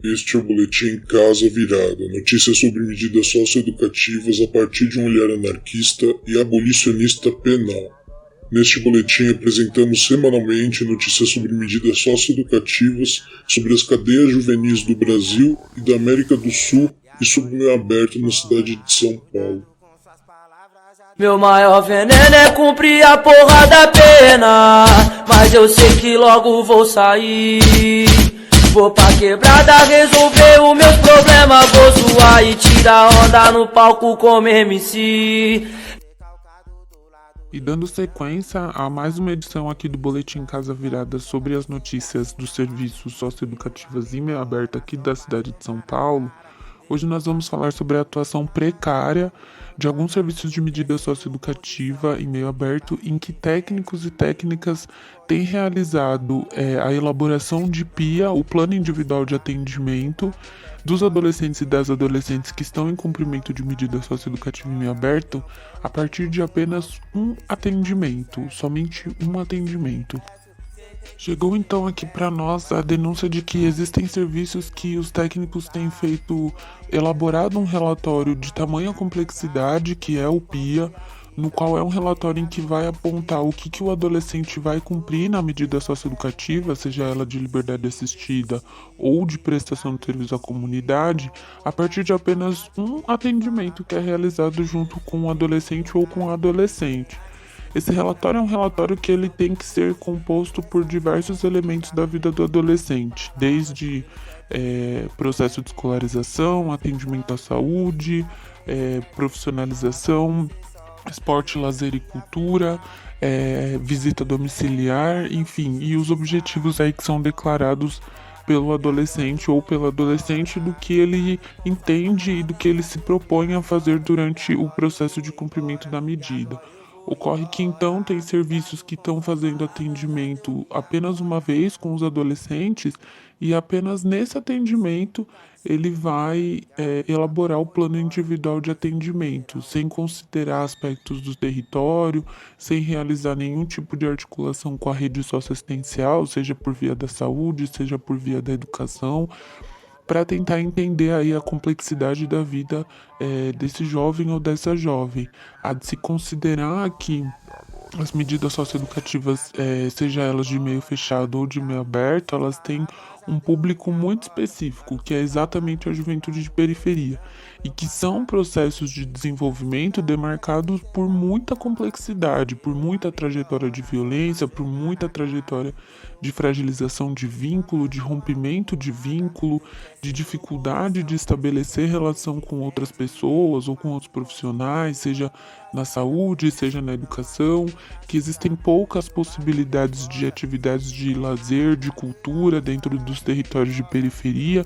Este é o Boletim Casa Virada, notícias sobre medidas socioeducativas a partir de um olhar anarquista e abolicionista penal. Neste boletim apresentamos semanalmente notícias sobre medidas socioeducativas sobre as cadeias juvenis do Brasil e da América do Sul e sobre o meio aberto na cidade de São Paulo. Meu maior veneno é cumprir a porra da pena, mas eu sei que logo vou sair. Vou pra quebrada resolver os meus problemas, vou zoar e tirar onda no palco como MC. E dando sequência a mais uma edição aqui do Boletim Casa Virada sobre as notícias dos serviços socioeducativos em meio aberto aqui da cidade de São Paulo, hoje nós vamos falar sobre a atuação precária de alguns serviços de medida socioeducativa em meio aberto em que técnicos e técnicas têm realizado a elaboração de PIA, o Plano Individual de Atendimento, dos adolescentes e das adolescentes que estão em cumprimento de medida socioeducativa em meio aberto a partir de apenas um atendimento, somente um atendimento. Chegou então aqui para nós a denúncia de que existem serviços que os técnicos têm elaborado um relatório de tamanha complexidade, que é o PIA, no qual é um relatório em que vai apontar o que o adolescente vai cumprir na medida socioeducativa, seja ela de liberdade assistida ou de prestação de serviço à comunidade, a partir de apenas um atendimento que é realizado junto com o adolescente ou com a adolescente. Esse relatório é um relatório que ele tem que ser composto por diversos elementos da vida do adolescente, desde processo de escolarização, atendimento à saúde, profissionalização, esporte, lazer e cultura, visita domiciliar, enfim, e os objetivos aí que são declarados pelo adolescente ou pela adolescente do que ele entende e do que ele se propõe a fazer durante o processo de cumprimento da medida. Ocorre que então tem serviços que estão fazendo atendimento apenas uma vez com os adolescentes e apenas nesse atendimento ele vai elaborar o plano individual de atendimento, sem considerar aspectos do território, sem realizar nenhum tipo de articulação com a rede socioassistencial, seja por via da saúde, seja por via da educação, para tentar entender aí a complexidade da vida desse jovem ou dessa jovem. Há de se considerar que as medidas socioeducativas, seja elas de meio fechado ou de meio aberto, elas têm um público muito específico, que é exatamente a juventude de periferia, e que são processos de desenvolvimento demarcados por muita complexidade, por muita trajetória de violência, por muita trajetória de fragilização de vínculo, de rompimento de vínculo, de dificuldade de estabelecer relação com outras pessoas ou com outros profissionais, seja na saúde, seja na educação, que existem poucas possibilidades de atividades de lazer, de cultura dentro dos territórios de periferia.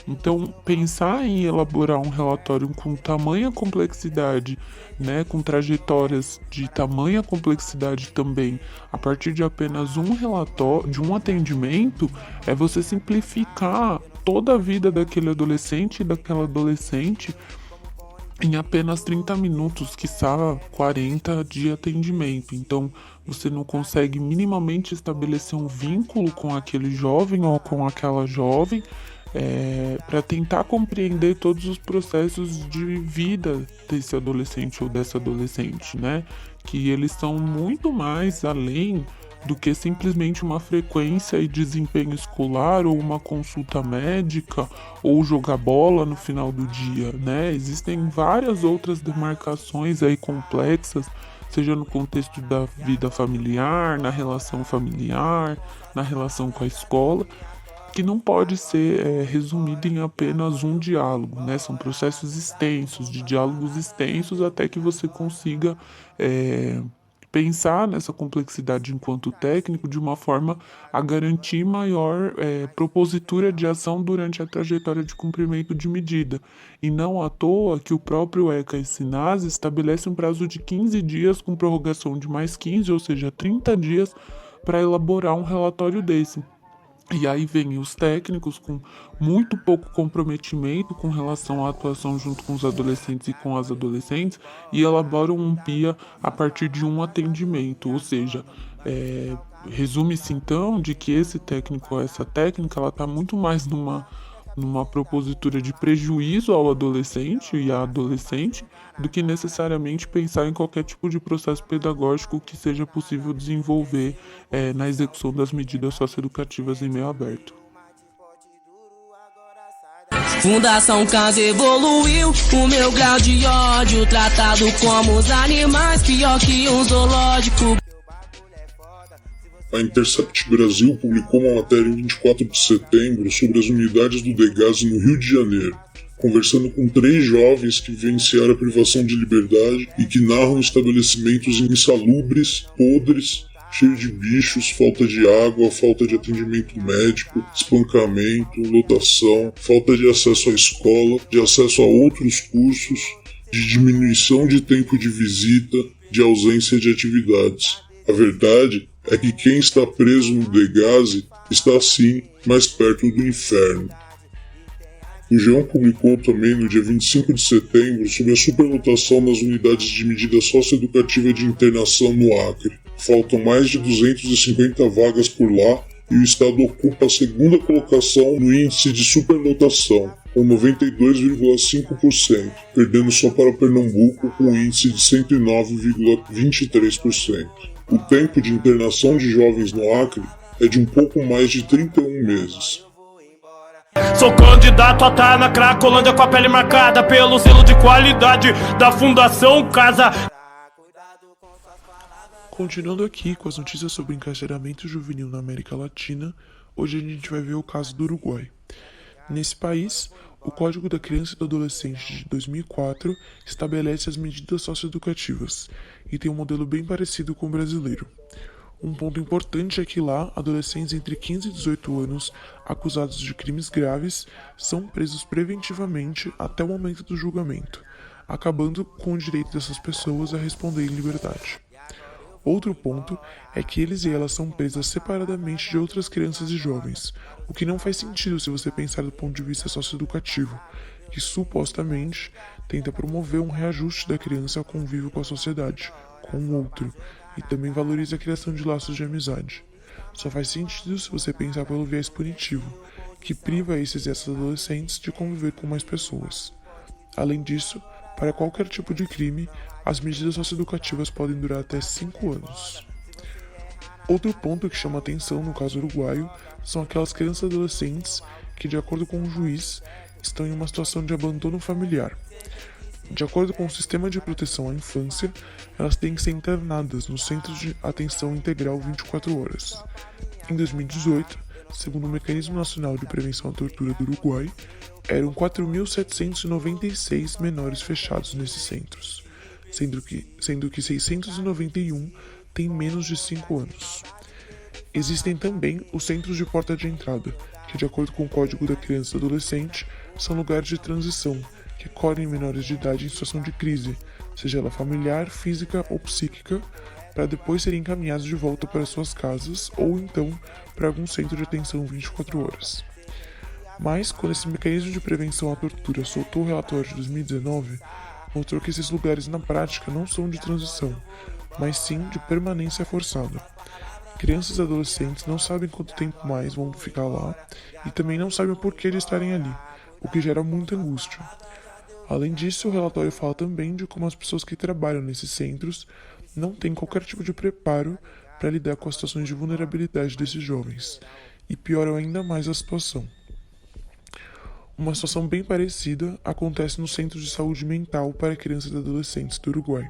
Então, pensar em elaborar um relatório com tamanha complexidade, com trajetórias de tamanha complexidade também, a partir de apenas um relatório, de um atendimento, é você simplificar toda a vida daquele adolescente e daquela adolescente em apenas 30 minutos, quiçá 40 de atendimento. Então, você não consegue minimamente estabelecer um vínculo com aquele jovem ou com aquela jovem, para tentar compreender todos os processos de vida desse adolescente ou dessa adolescente, que eles são muito mais além do que simplesmente uma frequência e desempenho escolar ou uma consulta médica ou jogar bola no final do dia, Existem várias outras demarcações aí complexas, seja no contexto da vida familiar, na relação familiar, na relação com a escola, que não pode ser resumido em apenas um diálogo, São processos extensos, de diálogos extensos, até que você consiga pensar nessa complexidade enquanto técnico de uma forma a garantir maior propositura de ação durante a trajetória de cumprimento de medida. E não à toa que o próprio ECA e SINASE estabelece um prazo de 15 dias com prorrogação de mais 15, ou seja, 30 dias para elaborar um relatório desse. E aí vem os técnicos com muito pouco comprometimento com relação à atuação junto com os adolescentes e com as adolescentes e elaboram um PIA a partir de um atendimento, ou seja, resume-se então de que esse técnico ou essa técnica ela está muito mais numa numa propositura de prejuízo ao adolescente e à adolescente, do que necessariamente pensar em qualquer tipo de processo pedagógico que seja possível desenvolver na execução das medidas socioeducativas em meio aberto. Fundação Casa evoluiu, o meu grau de ódio tratado como os animais, pior que um zoológico. A Intercept Brasil publicou uma matéria em 24 de setembro sobre as unidades do Degase no Rio de Janeiro, conversando com 3 jovens que vivenciaram a privação de liberdade e que narram estabelecimentos insalubres, podres, cheios de bichos, falta de água, falta de atendimento médico, espancamento, lotação, falta de acesso à escola, de acesso a outros cursos, de diminuição de tempo de visita, de ausência de atividades. A verdade é que quem está preso no Degase está sim mais perto do inferno. O G1 publicou também no dia 25 de setembro sobre a superlotação nas unidades de medida socioeducativa de internação no Acre. Faltam mais de 250 vagas por lá e o estado ocupa a segunda colocação no índice de superlotação, com 92,5%, perdendo só para Pernambuco com um índice de 109,23%. O tempo de internação de jovens no Acre é de um pouco mais de 31 meses. Sou candidato a estar na Cracolândia com a pele marcada pelo selo de qualidade da Fundação Casa. Continuando aqui com as notícias sobre encarceramento juvenil na América Latina, hoje a gente vai ver o caso do Uruguai. Nesse país, o Código da Criança e do Adolescente de 2004 estabelece as medidas socioeducativas e tem um modelo bem parecido com o brasileiro. Um ponto importante é que lá, adolescentes entre 15 e 18 anos acusados de crimes graves são presos preventivamente até o momento do julgamento, acabando com o direito dessas pessoas a responder em liberdade. Outro ponto é que eles e elas são presas separadamente de outras crianças e jovens, o que não faz sentido se você pensar do ponto de vista socioeducativo, que supostamente tenta promover um reajuste da criança ao convívio com a sociedade, com o outro, e também valoriza a criação de laços de amizade. Só faz sentido se você pensar pelo viés punitivo, que priva esses e essas adolescentes de conviver com mais pessoas. Além disso, para qualquer tipo de crime, as medidas socioeducativas podem durar até 5 anos. Outro ponto que chama atenção no caso uruguaio são aquelas crianças e adolescentes que, de acordo com o juiz, estão em uma situação de abandono familiar. De acordo com o Sistema de Proteção à Infância, elas têm que ser internadas no Centro de Atenção Integral 24 horas. Em 2018, segundo o Mecanismo Nacional de Prevenção à Tortura do Uruguai, eram 4.796 menores fechados nesses centros, sendo que 691 têm menos de 5 anos. Existem também os centros de porta de entrada, que, de acordo com o Código da Criança e do Adolescente, são lugares de transição, que acolhem menores de idade em situação de crise, seja ela familiar, física ou psíquica, para depois serem encaminhados de volta para suas casas ou então para algum centro de atenção 24 horas. Mas, quando esse mecanismo de prevenção à tortura soltou o relatório de 2019, mostrou que esses lugares na prática não são de transição, mas sim de permanência forçada. Crianças e adolescentes não sabem quanto tempo mais vão ficar lá e também não sabem o porquê de estarem ali, o que gera muita angústia. Além disso, o relatório fala também de como as pessoas que trabalham nesses centros não têm qualquer tipo de preparo para lidar com as situações de vulnerabilidade desses jovens, e pioram ainda mais a situação. Uma situação bem parecida acontece no Centro de Saúde Mental para Crianças e Adolescentes do Uruguai.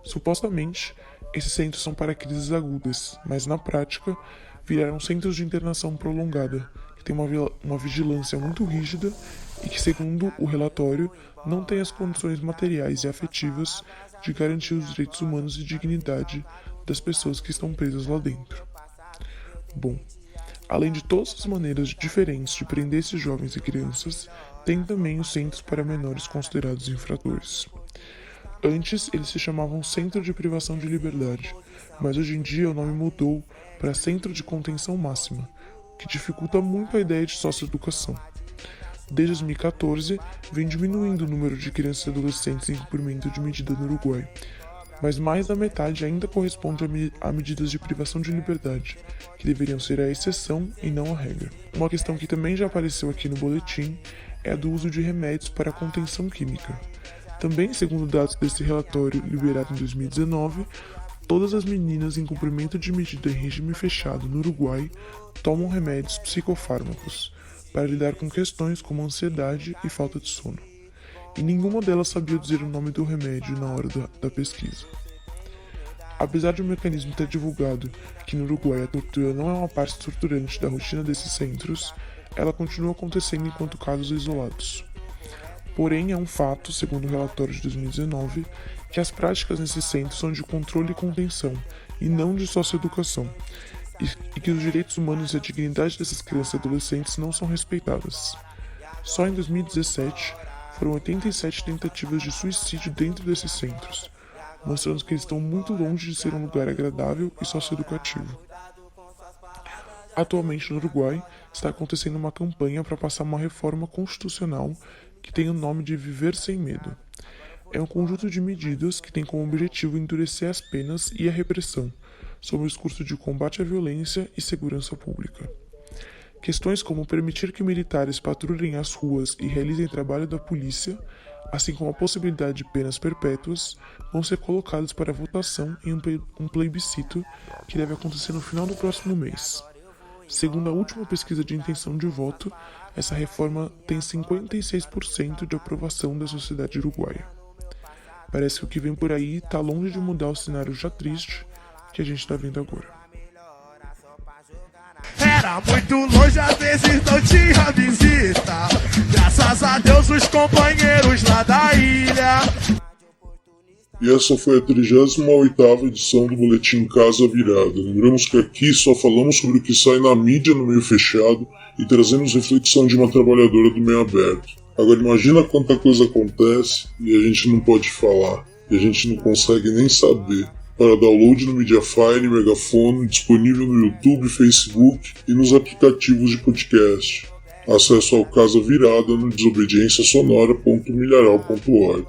Supostamente, esses centros são para crises agudas, mas na prática, viraram centros de internação prolongada, que tem uma vigilância muito rígida e que, segundo o relatório, não tem as condições materiais e afetivas de garantir os direitos humanos e dignidade das pessoas que estão presas lá dentro. Bom, além de todas as maneiras diferentes de prender esses jovens e crianças, tem também os centros para menores considerados infratores. Antes, eles se chamavam Centro de Privação de Liberdade, mas hoje em dia o nome mudou para Centro de Contenção Máxima, o que dificulta muito a ideia de socioeducação. Desde 2014, vem diminuindo o número de crianças e adolescentes em cumprimento de medida no Uruguai, mas mais da metade ainda corresponde a medidas de privação de liberdade, que deveriam ser a exceção e não a regra. Uma questão que também já apareceu aqui no boletim é a do uso de remédios para contenção química. Também, segundo dados desse relatório liberado em 2019, todas as meninas em cumprimento de medida em regime fechado no Uruguai tomam remédios psicofármacos para lidar com questões como ansiedade e falta de sono. E nenhuma delas sabia dizer o nome do remédio na hora da pesquisa. Apesar de o mecanismo ter divulgado que no Uruguai a tortura não é uma parte estruturante da rotina desses centros, ela continua acontecendo enquanto casos isolados. Porém, é um fato, segundo o relatório de 2019, que as práticas nesses centros são de controle e contenção, e não de socioeducação, e que os direitos humanos e a dignidade dessas crianças e adolescentes não são respeitadas. Só em 2017, foram 87 tentativas de suicídio dentro desses centros, mostrando que eles estão muito longe de ser um lugar agradável e socioeducativo. Atualmente no Uruguai, está acontecendo uma campanha para passar uma reforma constitucional que tem o nome de Viver Sem Medo. É um conjunto de medidas que tem como objetivo endurecer as penas e a repressão, sob o discurso de combate à violência e segurança pública. Questões como permitir que militares patrulhem as ruas e realizem trabalho da polícia, assim como a possibilidade de penas perpétuas, vão ser colocadas para votação em um plebiscito que deve acontecer no final do próximo mês. Segundo a última pesquisa de intenção de voto, essa reforma tem 56% de aprovação da sociedade uruguaia. Parece que o que vem por aí está longe de mudar o cenário já triste que a gente está vendo agora. Era muito longe, às vezes não tinha visita. Graças a Deus os companheiros lá da ilha. E essa foi a 38ª edição do Boletim Casa Virada. Lembramos que aqui só falamos sobre o que sai na mídia no meio fechado e trazemos reflexão de uma trabalhadora do meio aberto. Agora imagina quanta coisa acontece e a gente não pode falar, e a gente não consegue nem saber. Para download no Mediafire, Megafone, disponível no YouTube, Facebook e nos aplicativos de podcast. Acesso ao Casa Virada no desobedienciasonora.milharal.org.